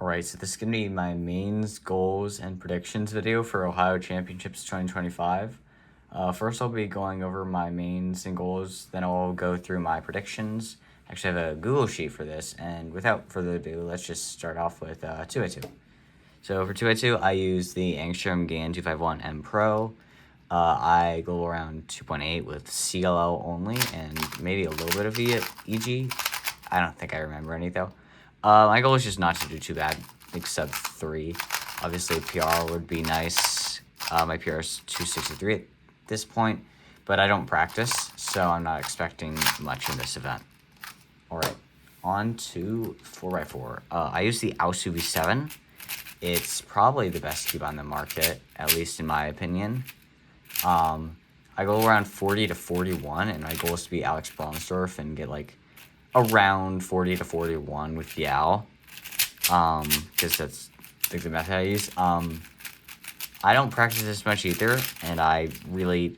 Alright, so this is going to be my mains, goals, and predictions video for Ohio Championships 2025. First, I'll be going over my mains and goals, then I'll go through my predictions. Actually, I have a Google Sheet for this, and without further ado, let's just start off with 2x2. So for 2x2, I use the Angstrom GAN 251M Pro. I go around 2.8 with CLL only, and maybe a little bit of EG. I don't think I remember any, though. My goal is just not to do too bad, like sub 3. Obviously, PR would be nice. My PR is 263 at this point, but I don't practice, so I'm not expecting much in this event. All right, on to 4x4. I use the OHC V7. It's probably the best cube on the market, at least in my opinion. I go around 40 to 41, and my goal is to be Alex Bronsdorf and get like around 40 to 41 with Yao, because that's like the method I use. I don't practice this much either, and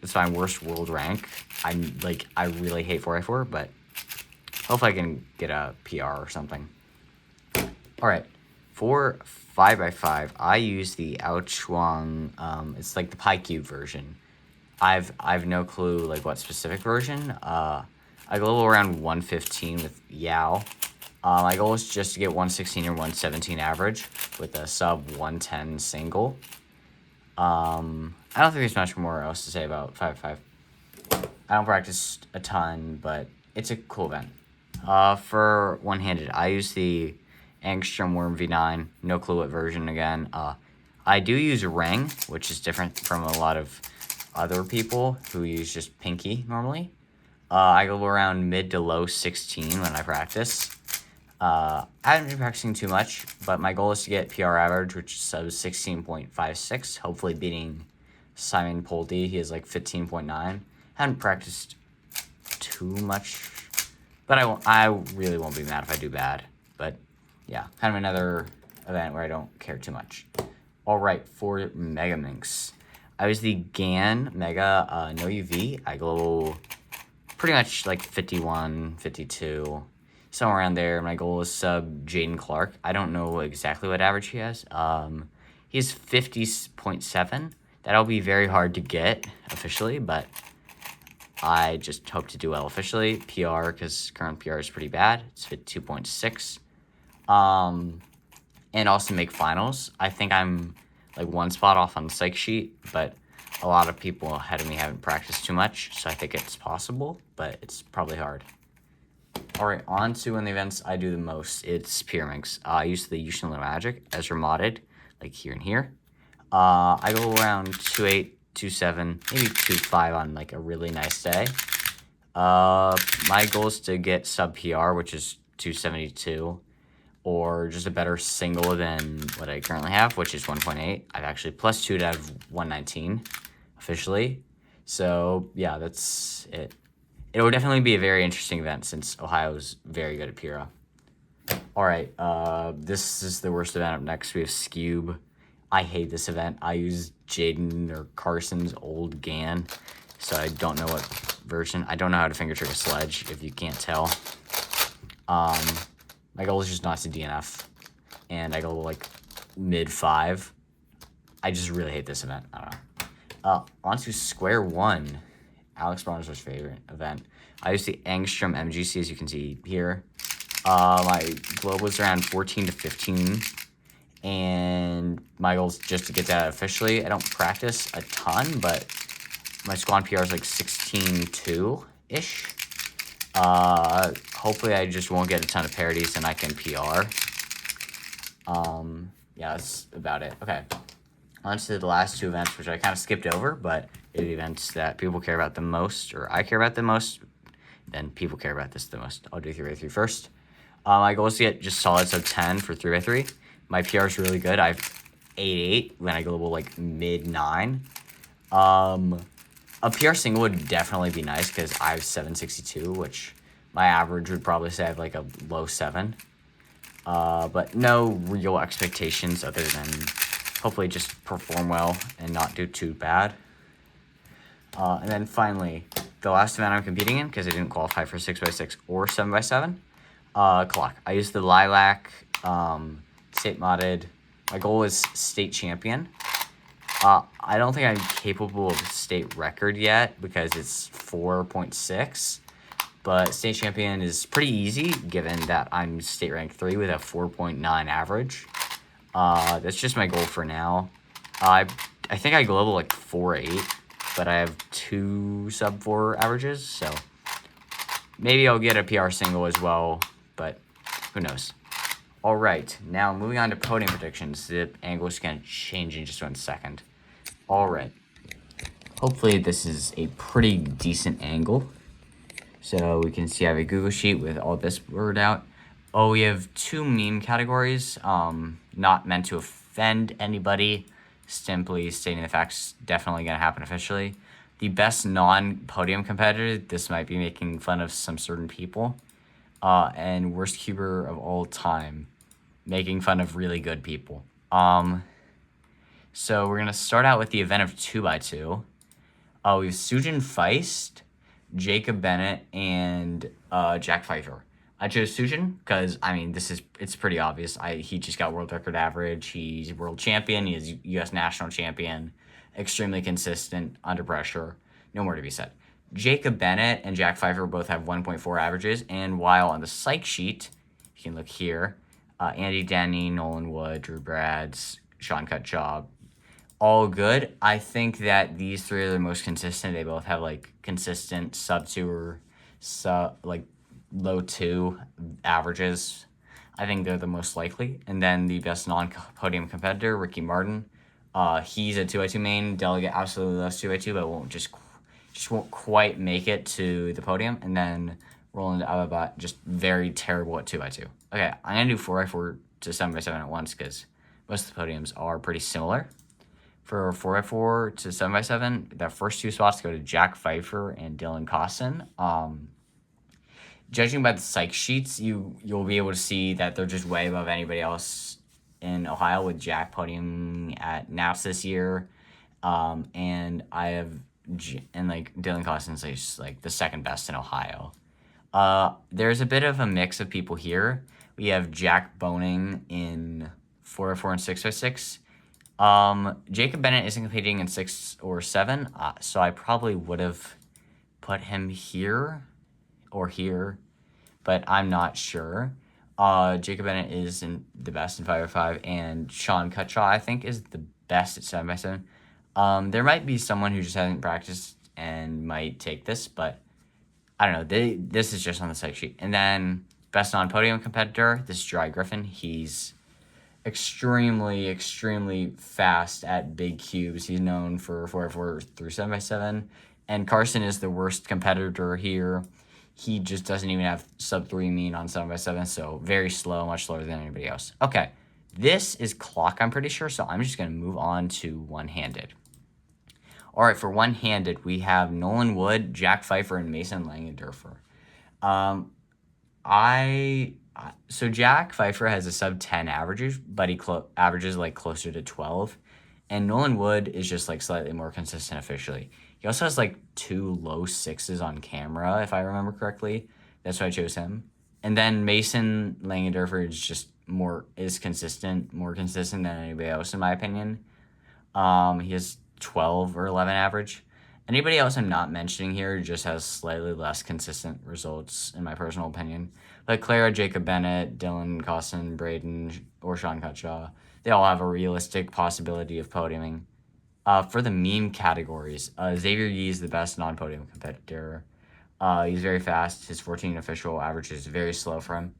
it's my worst world rank. I really hate 4x4, but hopefully I can get a PR or something. All right, for 5x5, I use the Aochuang. It's like the Pi Cube version. I've no clue like what specific version. I go around 115 with Yao. My goal is just to get 116 or 117 average with a sub 110 single. I don't think there's much more else to say about 5x5. I don't practice a ton, but it's a cool event. For one-handed, I use the Angstrom Worm V9. No clue what version again. I do use Ring, which is different from a lot of other people who use just Pinky normally. I go around mid to low 16 when I practice. I haven't been practicing too much, but my goal is to get PR average, which is sub 16.56, hopefully beating Simon Pulte. He has like 15.9. Haven't practiced too much, but I really won't be mad if I do bad. But yeah, kind of another event where I don't care too much. All right, for Mega Minx, I was the GAN Mega No UV. I go pretty much like 51, 52, somewhere around there. My goal is sub Jaden Clark. I don't know exactly what average he has. He's 50.7. That'll be very hard to get officially, but I just hope to do well officially. PR, because current PR is pretty bad. It's 52.6. And also make finals. I think I'm like one spot off on the psych sheet, but a lot of people ahead of me haven't practiced too much, so I think it's possible, but it's probably hard. All right, on to one of the events I do the most. It's Pyraminx. I use the Yushin Magic as remodded, like here and here. I go around 2.8, 2.7, maybe 2.5 on like a really nice day. My goal is to get sub PR, which is 272, or just a better single than what I currently have, which is 1.8. I've actually plus 2 out of 119 officially. So yeah, that's it. It will definitely be a very interesting event since Ohio's very good at Pura. All right, this is the worst event. Up next, we have Scube. I hate this event. I use Jaden or Carson's old GAN, so I don't know what version. I don't know how to finger trick a sledge, if you can't tell. My goal is just not to DNF, and I go like mid 5. I just really hate this event. I don't know. On to Square One, Alex Bronsdorf's favorite event. I use the Angstrom MGC, as you can see here. My globe was around 14 to 15, and my goal is just to get that officially. I don't practice a ton, but my squad PR is like 16-2-ish. Hopefully I just won't get a ton of parodies and I can PR. Yeah, that's about it. Okay, on to the last two events, which I kind of skipped over, but they're the events that people care about the most, or I care about the most, then people care about this the most. I'll do 3x3 first. My goal is to get just solid sub 10 for 3x3. My PR is really good. I have 8.8 when I global like mid 9. A PR single would definitely be nice because I have 762, which my average would probably say I have like a low 7. But no real expectations other than hopefully just perform well and not do too bad. And then finally, the last event I'm competing in, because I didn't qualify for 6x6 or 7x7, clock. I used the Lilac state modded. My goal is state champion. I don't think I'm capable of state record yet because it's 4.6. But state champion is pretty easy given that I'm state rank 3 with a 4.9 average. That's just my goal for now. I think I global like 4.8, but I have 2 sub 4 averages, so maybe I'll get a PR single as well, but who knows. All right, now moving on to podium predictions. The angle is going to change in just 1 second. All right. Hopefully this is a pretty decent angle. So we can see I have a Google Sheet with all this word out. Oh, we have 2 meme categories. Not meant to offend anybody. Simply stating the facts, definitely going to happen officially. The best non-podium competitor, this might be making fun of some certain people. And worst cuber of all time, making fun of really good people. So we're going to start out with the event of 2x2. We have Sujin Feist, Jacob Bennett, and Jack Pfeiffer. I chose Sujin because, I mean, it's pretty obvious. He just got world record average. He's world champion. He is U.S. national champion. Extremely consistent, under pressure. No more to be said. Jacob Bennett and Jack Pfeiffer both have 1.4 averages. And while on the psych sheet, you can look here, Andy Denny, Nolan Wood, Drew Brads, Sean Cutchaw, all good. I think that these 3 are the most consistent. They both have like consistent sub 2 or low 2 averages. I think they're the most likely. And then the best non-podium competitor, Ricky Martin. He's a 2x2 main. Delegate absolutely loves 2x2, but won't quite make it to the podium. And then Roland Ababat, just very terrible at 2x2. Okay, I'm going to do 4x4 to 7x7 at once because most of the podiums are pretty similar. For 4x4 to 7x7, the first 2 spots go to Jack Pfeiffer and Dylan Costin. Judging by the psych sheets, you'll be able to see that they're just way above anybody else in Ohio, with Jack podiuming at NAPS this year. And Dylan Costin's like the second best in Ohio. There's a bit of a mix of people here. We have Jack Boning in 4x4 and 6x6. Jacob Bennett isn't competing in 6 or 7, so I probably would have put him here or here, but I'm not sure. Jacob Bennett is the best in 5x5, and Sean Cutchaw, I think, is the best at 7x7. There might be someone who just hasn't practiced and might take this, but I don't know. This is just on the psych sheet. And then best non-podium competitor, this is Dry Griffin. He's extremely fast at big cubes. He's known for 4x4 through 7x7. And Carson is the worst competitor here. He just doesn't even have sub 3 mean on 7x7, so very slow, much slower than anybody else. Okay, this is clock, I'm pretty sure, so I'm just going to move on to one-handed. All right, for one-handed, we have Nolan Wood, Jack Pfeiffer, and Mason Langendorfer. So Jack Pfeiffer has a sub 10 averages, but he averages like closer to 12. And Nolan Wood is just like slightly more consistent officially. He also has like 2 low 6s on camera, if I remember correctly. That's why I chose him. And then Mason Langendorfer is just more consistent than anybody else in my opinion. He has 12 or 11 average. Anybody else I'm not mentioning here just has slightly less consistent results, in my personal opinion. Like Clara, Jacob Bennett, Dylan Costin, Braden, or Sean Cutchaw, they all have a realistic possibility of podiuming. For the meme categories, Xavier Yee is the best non-podium competitor. He's very fast. His 14 official average is very slow for him.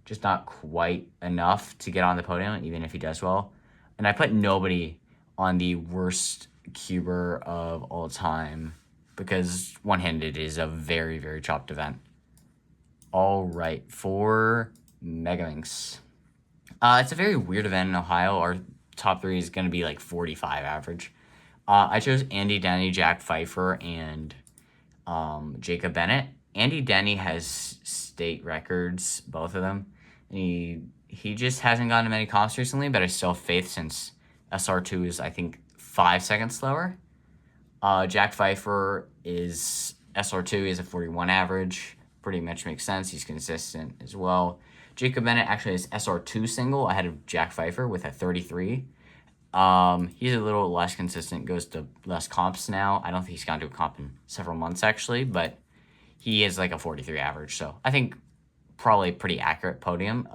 Just not quite enough to get on the podium, even if he does well. And I put nobody on the worst cuber of all time because one-handed is a very chopped event. All right, for Megaminx. It's a very weird event in Ohio. Our top 3 is going to be like 45 average. I chose Andy Denny, Jack Pfeiffer, and Jacob Bennett. Andy Denny has state records, both of them. And he just hasn't gotten many comps recently, but I still have faith since SR2 is, I think, 5 seconds slower. Jack Pfeiffer is SR2 is a 41 average. Pretty much makes sense. He's consistent as well. Jacob Bennett actually has SR2 single ahead of Jack Pfeiffer with a 33. He's a little less consistent, goes to less comps now. I don't think he's gone to a comp in several months, actually, but he is like a 43 average, so I think probably pretty accurate podium.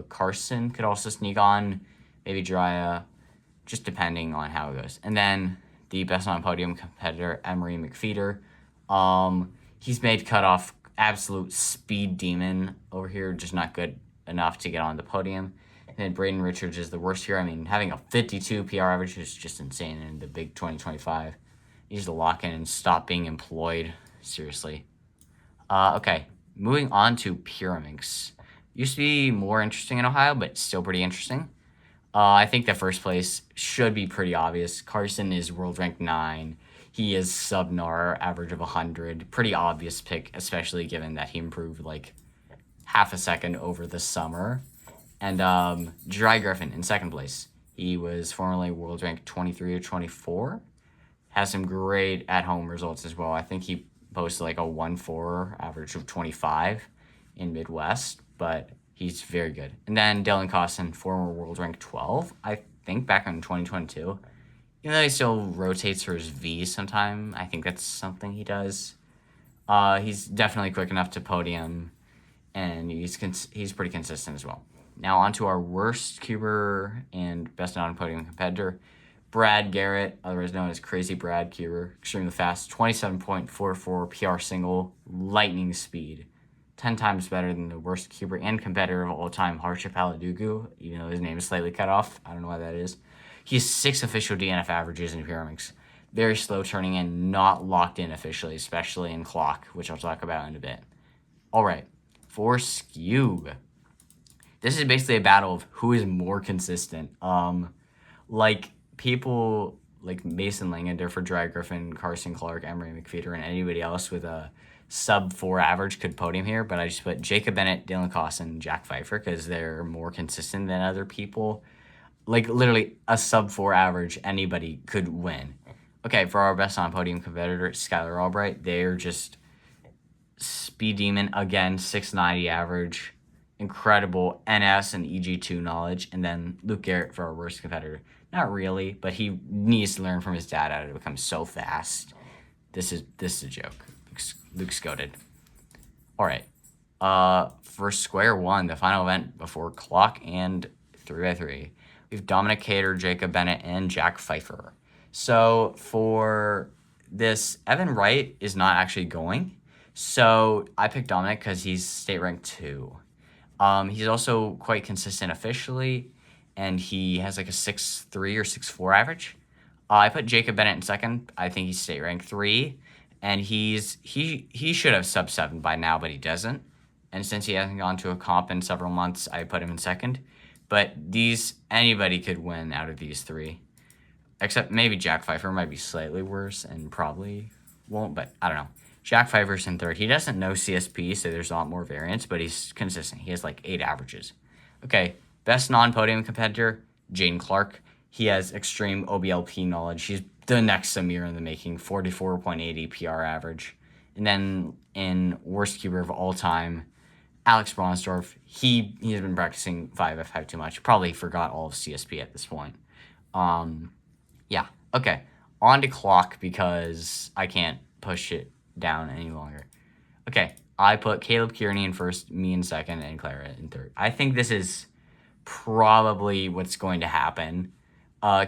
Carson could also sneak on, maybe Drya, just depending on how it goes. And then the best non-podium competitor, Emery McFeeder. He's made cutoff absolute speed demon over here, just not good enough to get on the podium. And then Braden Richards is the worst here. I mean, having a 52 PR average is just insane in the big 2025. He needs to lock in and stop being employed. Seriously. Okay, moving on to Pyraminx. Used to be more interesting in Ohio, but still pretty interesting. I think the first place should be pretty obvious. Carson is world ranked 9. He is sub-NAR, average of 100. Pretty obvious pick, especially given that he improved like half a second over the summer. And Dry Griffin in second place. He was formerly world ranked 23 or 24. Has some great at-home results as well. I think he posted like a 1.4 average of 25 in Midwest, but he's very good. And then Dylan Costin, former world ranked 12, I think back in 2022. Even though he still rotates for his V sometime, I think that's something he does. He's definitely quick enough to podium, and he's pretty consistent as well. Now on to our worst cuber and best non-podium competitor, Brad Garrett, otherwise known as Crazy Brad Cuber, extremely fast, 27.44 PR single, lightning speed. 10 times better than the worst cuber and competitor of all time, Harsha Paladugu, even though his name is slightly cut off. I don't know why that is. He has 6 official DNF averages in Pyraminx. Very slow turning in, not locked in officially, especially in clock, which I'll talk about in a bit. All right, for Skewb. This is basically a battle of who is more consistent. Like people like Mason Langander for Dry Griffin, Carson Clark, Emery McFeeder, and anybody else with a sub-4 average could podium here, but I just put Jacob Bennett, Dylan Costin, and Jack Pfeiffer because they're more consistent than other people. Like, literally, a sub-4 average, anybody could win. Okay, for our best on-podium competitor, Skylar Albright, they're just speed demon, again, 690 average, incredible NS and EG2 knowledge, and then Luke Garrett for our worst competitor. Not really, but he needs to learn from his dad how to become so fast. This is a joke. Luke's goated. All right. For Square 1, the final event before clock and 3x3, we have Dominic Cater, Jacob Bennett, and Jack Pfeiffer. So for this, Evan Wright is not actually going. So I picked Dominic because he's state ranked 2. He's also quite consistent officially, and he has like a 6.3 or 6.4 average. I put Jacob Bennett in second. I think he's state ranked 3. And he should have sub 7 by now, but he doesn't. And since he hasn't gone to a comp in several months, I put him in second. But anybody could win out of these 3. Except maybe Jack Pfeiffer might be slightly worse and probably won't, but I don't know. Jack Pfeiffer's in third. He doesn't know CSP, so there's a lot more variance, but he's consistent. He has like 8 averages. Okay, best non-podium competitor, Jaden Clark. He has extreme OBLP knowledge. He's the next Samir in the making, 44.80 PR average. And then in worst cuber of all time, Alex Bronsdorf. He has been practicing 5x5 too much. Probably forgot all of CSP at this point. Yeah. Okay. On to clock because I can't push it down any longer. Okay. I put Caleb Kearney in first, me in second, and Clara in third. I think this is probably what's going to happen.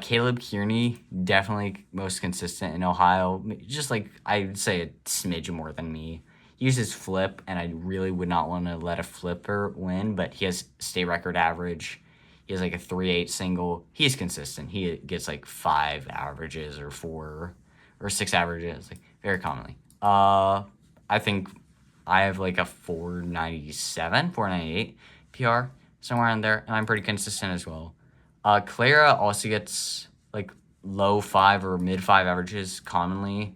Caleb Kearney, definitely most consistent in Ohio. Just like, I'd say a smidge more than me. He uses flip, and I really would not want to let a flipper win, but he has state record average. He has like a 3.8 single. He's consistent. He gets like 5 averages or 4 or 6 averages, like very commonly. I think I have like a 497, 498 PR, somewhere in there, and I'm pretty consistent as well. Clara also gets like low 5 or mid 5 averages commonly,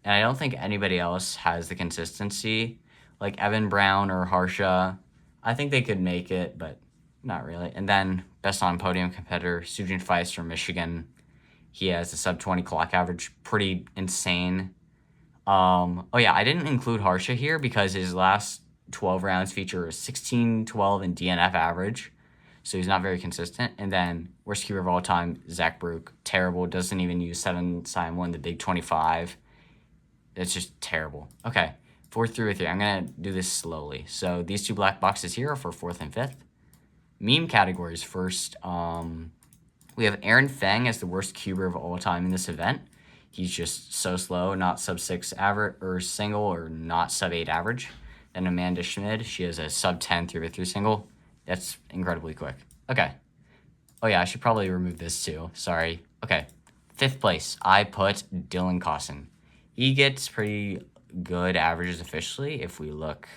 and I don't think anybody else has the consistency. Like Evan Brown or Harsha, I think they could make it, but not really. And then best on podium competitor, Sujin Feist from Michigan. He has a sub 20 clock average, pretty insane. Oh yeah, I didn't include Harsha here because his last 12 rounds feature 16, 12, and DNF average. So he's not very consistent. And then worst keeper of all time, Zach Brook. Terrible. Doesn't even use 7-sign 1, the big 25. It's just terrible. Okay, 4 through 3. I'm going to do this slowly. So these 2 black boxes here are for 4th and 5th. Meme categories first. We have Aaron Feng as the worst cuber of all time in this event. He's just so slow, not sub 6 average or single, or not sub 8 average. Then Amanda Schmid, she has a sub 10 3x3 single. That's incredibly quick. Okay. Oh yeah, I should probably remove this too. Sorry. Okay. 5th place, I put Dylan Cosson. He gets pretty good averages officially. If we look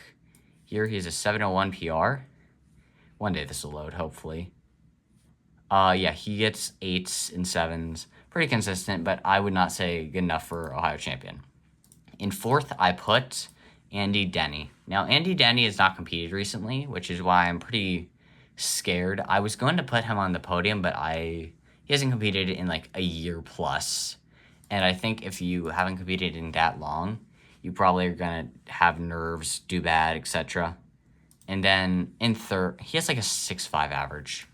here, he has a 701 PR. One day this will load, hopefully. Yeah, he gets 8s and 7s. Pretty consistent, but I would not say good enough for Ohio champion. In 4th, I put Andy Denny. Now, Andy Denny has not competed recently, which is why I'm pretty scared. I was going to put him on the podium, but he hasn't competed in like a year plus. And I think if you haven't competed in that long, you probably are going to have nerves, do bad, etc. And then in 3rd, he has like a 6.5 average.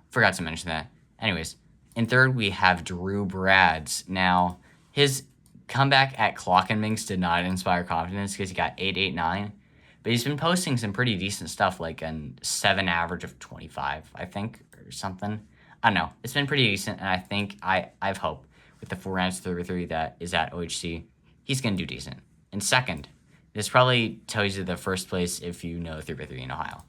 Forgot to mention that. Anyways, in 3rd, we have Drew Brads. Now, his comeback at Clock and Minx did not inspire confidence because he got 8.89. But he's been posting some pretty decent stuff, like a 7 average of 25, I think, or something. I don't know. It's been pretty decent, and I think I have hope with the 4 rounds 3 that is at OHC. He's going to do decent. In 2nd, this probably tells you the first place if you know 3x3 in Ohio.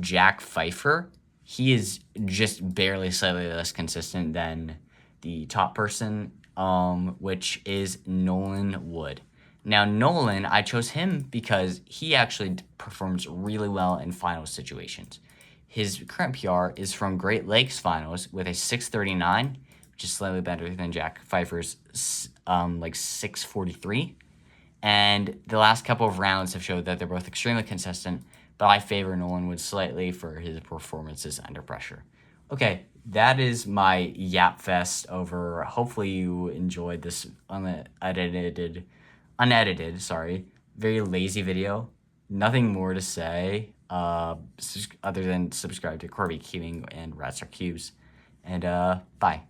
Jack Pfeiffer. He is just barely slightly less consistent than the top person, which is Nolan Wood. Now, Nolan, I chose him because he actually performs really well in finals situations. His current PR is from Great Lakes finals with a 639, which is slightly better than Jack Pfeiffer's like 643. And the last couple of rounds have showed that they're both extremely consistent, but I favor Nolan Wood slightly for his performances under pressure. Okay, that is my yap fest over. Hopefully you enjoyed this unedited, very lazy video. Nothing more to say other than subscribe to Corby Cubing and Rats Are Cubes. And bye.